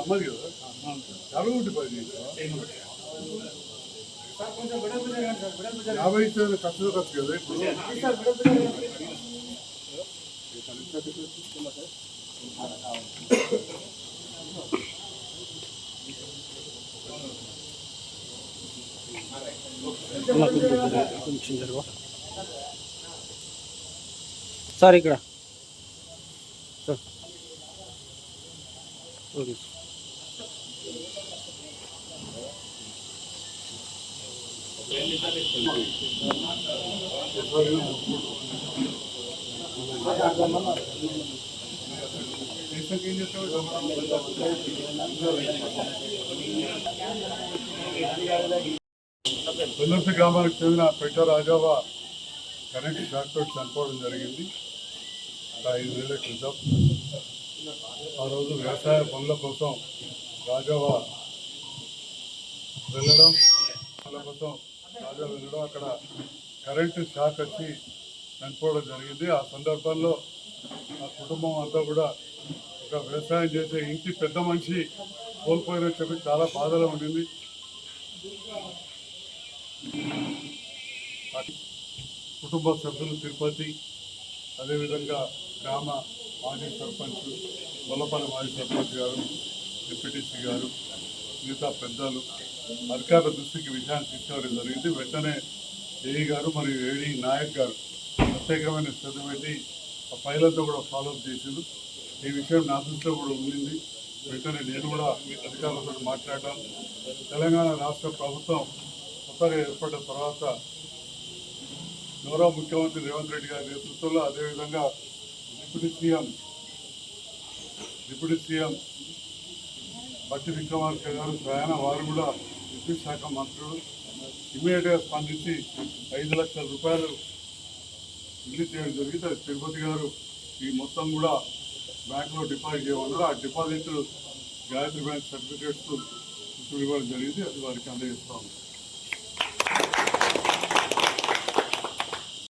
అమ్మది కదా 50 ఇస్తే ఖర్చులో ఖర్చు కదా ఇప్పుడు సార్ ఇక్కడ సార్ ఓకే బెల్లూర్తి గ్రామానికి చెందిన పెట్ట రాజావా కరెంట్ షాక్ తోటి చనిపోవడం జరిగింది 5 నెలల క్రితం. ఆ రోజు వ్యవసాయ పనుల కోసం రాజావా వెళ్ళడం అక్కడ కరెంటు షాక్ వచ్చి చనిపోవడం జరిగింది. ఆ సందర్భంలో ఆ కుటుంబం అంతా కూడా ఒక వ్యవసాయం చేసే ఇంటి పెద్ద మనిషి కోల్పోయినని చెప్పి చాలా బాధలో ఉండింది. కుటుంబ సభ్యులు తిరుపతి, అదేవిధంగా గ్రామ మాజీ సర్పంచ్ గొల్లపల్లి మాజీ సర్పంచ్ గారు, డిప్యూటీసీ గారు, మిగతా పెద్దలు అధికారుల దృష్టికి విషయాన్ని తీసుకురావడం జరిగింది. వెంటనే ఏఈ గారు మరియు ఏడీ నాయక్ గారు ప్రత్యేకమైన శ్రద్ధ పెట్టి ఆ ఫైళ్ళతో కూడా ఫాలోఅప్ చేసిండు. ఈ విషయం నా దృష్టిలో కూడా ఉండింది. వెంటనే నేను కూడా అధికారులతో మాట్లాడడం, తెలంగాణ రాష్ట్ర ప్రభుత్వం కొత్తగా ఏర్పడిన తర్వాత గౌరవ ముఖ్యమంత్రి రేవంత్ రెడ్డి గారి నేతృత్వంలో, అదేవిధంగా డిప్యూటీ సీఎం బట్టి విక్రమార్క గారు స్వయాన వారు కూడా విద్యుత్ శాఖ మంత్రులు ఇమీడియట్గా స్పందించి 5 లక్షల రూపాయలు రిలీజ్ చేయడం జరిగింది. అది తిరుపతి గారు ఈ మొత్తం కూడా బ్యాంకులో డిపాజిట్ చేయమన్నారు. ఆ డిపాజిట్ గాయత్రి బ్యాంక్ సర్టిఫికేట్స్ ఇవ్వడం జరిగింది. అది వారికి అందజేస్తాము.